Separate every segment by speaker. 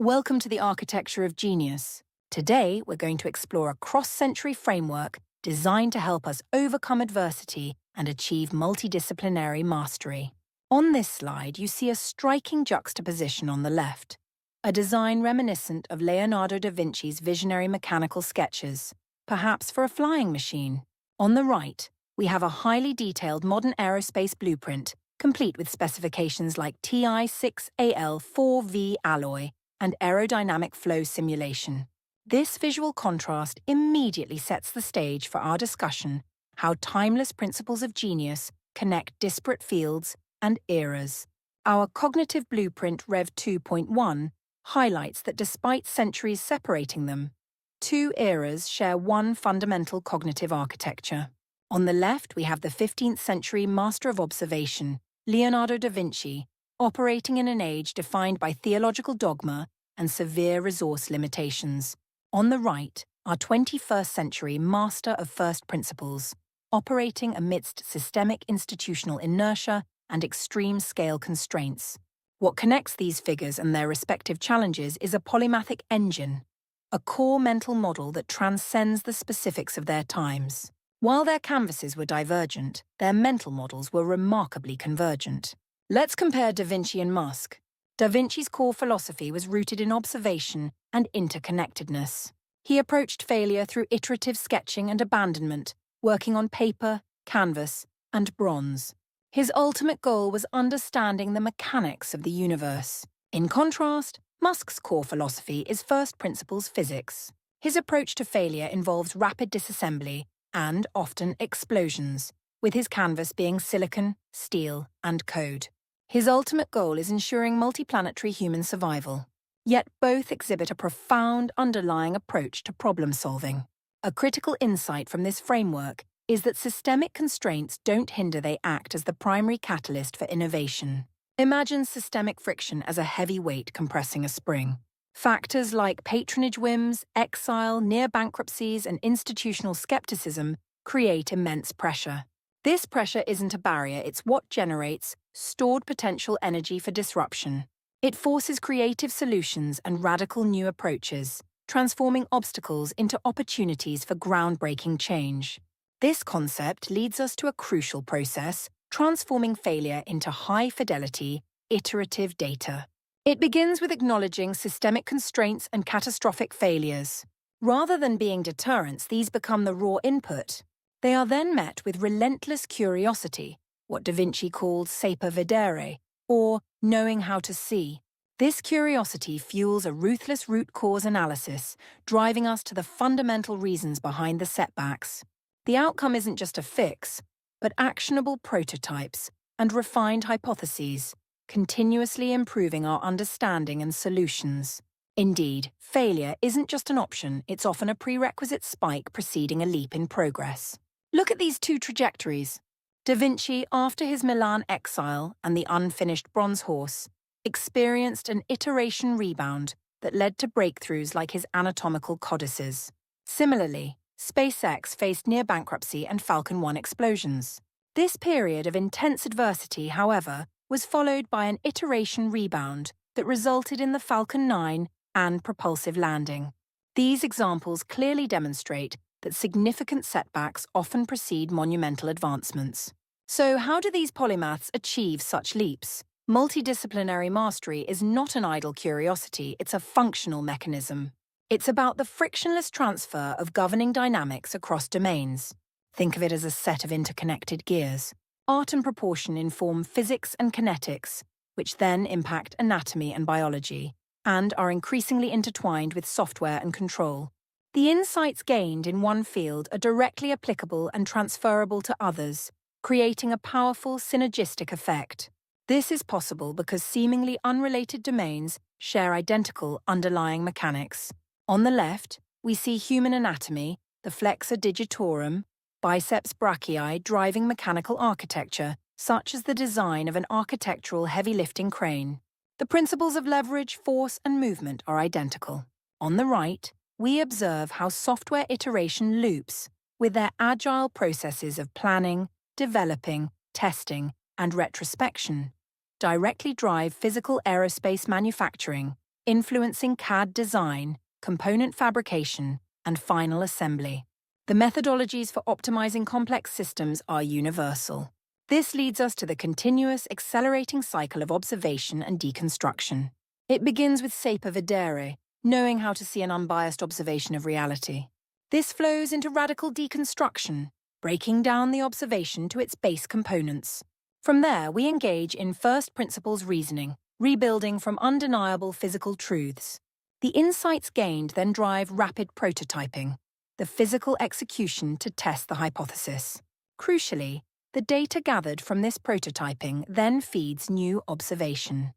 Speaker 1: Welcome to the Architecture of Genius. Today, we're going to explore a cross-century framework designed to help us overcome adversity and achieve multidisciplinary mastery. On this slide, you see a striking juxtaposition on the left, a design reminiscent of Leonardo da Vinci's visionary mechanical sketches, perhaps for a flying machine. On the right, we have a highly detailed modern aerospace blueprint, complete with specifications like Ti6Al4V alloy and aerodynamic flow simulation. This visual contrast immediately sets the stage for our discussion: how timeless principles of genius connect disparate fields and eras. Our cognitive blueprint Rev 2.1 highlights that despite centuries separating them, two eras share one fundamental cognitive architecture. On the left, we have the 15th century master of observation, Leonardo da Vinci, operating in an age defined by theological dogma and severe resource limitations. On the right, our 21st century master of first principles, operating amidst systemic institutional inertia and extreme scale constraints. What connects these figures and their respective challenges is a polymathic engine, a core mental model that transcends the specifics of their times. While their canvases were divergent, their mental models were remarkably convergent. Let's compare Da Vinci and Musk. Da Vinci's core philosophy was rooted in observation and interconnectedness. He approached failure through iterative sketching and abandonment, working on paper, canvas, and bronze. His ultimate goal was understanding the mechanics of the universe. In contrast, Musk's core philosophy is first principles physics. His approach to failure involves rapid disassembly and, often, explosions, with his canvas being silicon, steel, and code. His ultimate goal is ensuring multiplanetary human survival. Yet both exhibit a profound underlying approach to problem-solving. A critical insight from this framework is that systemic constraints don't hinder, they act as the primary catalyst for innovation. Imagine systemic friction as a heavy weight compressing a spring. Factors like patronage whims, exile, near bankruptcies, and institutional skepticism create immense pressure. This pressure isn't a barrier, it's what generates stored potential energy for disruption. It forces creative solutions and radical new approaches, transforming obstacles into opportunities for groundbreaking change. This concept leads us to a crucial process, transforming failure into high-fidelity, iterative data. It begins with acknowledging systemic constraints and catastrophic failures. Rather than being deterrents, these become the raw input. They are then met with relentless curiosity, what Da Vinci called saper videre, or knowing how to see. This curiosity fuels a ruthless root cause analysis, driving us to the fundamental reasons behind the setbacks. The outcome isn't just a fix, but actionable prototypes and refined hypotheses, continuously improving our understanding and solutions. Indeed, failure isn't just an option, it's often a prerequisite spike preceding a leap in progress. Look at these two trajectories. Da Vinci, after his Milan exile and the unfinished bronze horse, experienced an iteration rebound that led to breakthroughs like his anatomical codices. Similarly, SpaceX faced near bankruptcy and Falcon 1 explosions. This period of intense adversity, however, was followed by an iteration rebound that resulted in the Falcon 9 and propulsive landing. These examples clearly demonstrate that significant setbacks often precede monumental advancements. So how do these polymaths achieve such leaps? Multidisciplinary mastery is not an idle curiosity, it's a functional mechanism. It's about the frictionless transfer of governing dynamics across domains. Think of it as a set of interconnected gears. Art and proportion inform physics and kinetics, which then impact anatomy and biology, and are increasingly intertwined with software and control. The insights gained in one field are directly applicable and transferable to others, creating a powerful synergistic effect. This is possible because seemingly unrelated domains share identical underlying mechanics. On the left, we see human anatomy, the flexor digitorum, biceps brachii driving mechanical architecture, such as the design of an architectural heavy-lifting crane. The principles of leverage, force, and movement are identical. On the right, we observe how software iteration loops, with their agile processes of planning, developing, testing, and retrospection, directly drive physical aerospace manufacturing, influencing CAD design, component fabrication, and final assembly. The methodologies for optimizing complex systems are universal. This leads us to the continuous, accelerating cycle of observation and deconstruction. It begins with saper videre, knowing how to see an unbiased observation of reality. This flows into radical deconstruction, breaking down the observation to its base components. From there, we engage in first principles reasoning, rebuilding from undeniable physical truths. The insights gained then drive rapid prototyping, the physical execution to test the hypothesis. Crucially, the data gathered from this prototyping then feeds new observation,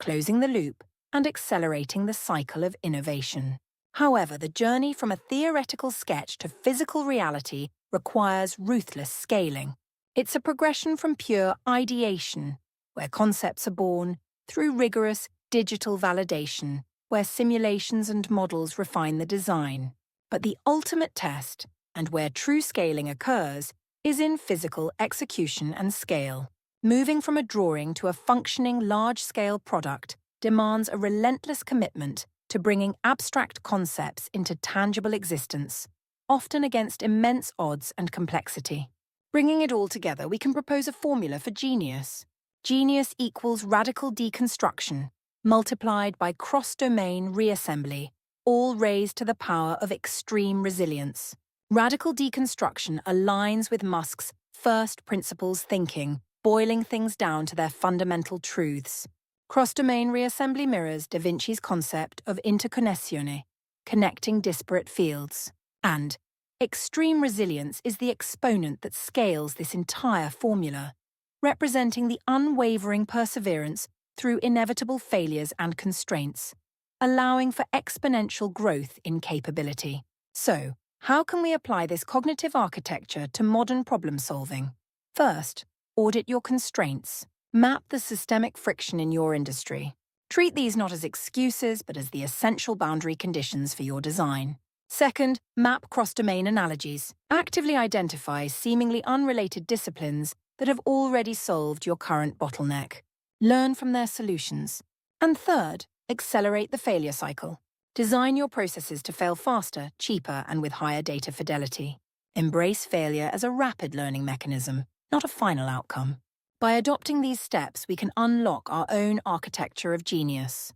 Speaker 1: closing the loop and accelerating the cycle of innovation. However, the journey from a theoretical sketch to physical reality requires ruthless scaling. It's a progression from pure ideation, where concepts are born, through rigorous digital validation, where simulations and models refine the design. But the ultimate test, and where true scaling occurs, is in physical execution and scale. Moving from a drawing to a functioning large-scale product demands a relentless commitment to bringing abstract concepts into tangible existence, often against immense odds and complexity. Bringing it all together, we can propose a formula for genius. Genius equals radical deconstruction, multiplied by cross-domain reassembly, all raised to the power of extreme resilience. Radical deconstruction aligns with Musk's first principles thinking, boiling things down to their fundamental truths. Cross-domain reassembly mirrors Da Vinci's concept of interconnessione, connecting disparate fields. And extreme resilience is the exponent that scales this entire formula, representing the unwavering perseverance through inevitable failures and constraints, allowing for exponential growth in capability. So, how can we apply this cognitive architecture to modern problem-solving? First, audit your constraints. Map the systemic friction in your industry. Treat these not as excuses, but as the essential boundary conditions for your design. Second, map cross-domain analogies. Actively identify seemingly unrelated disciplines that have already solved your current bottleneck. Learn from their solutions. And third, accelerate the failure cycle. Design your processes to fail faster, cheaper, and with higher data fidelity. Embrace failure as a rapid learning mechanism, not a final outcome. By adopting these steps, we can unlock our own architecture of genius.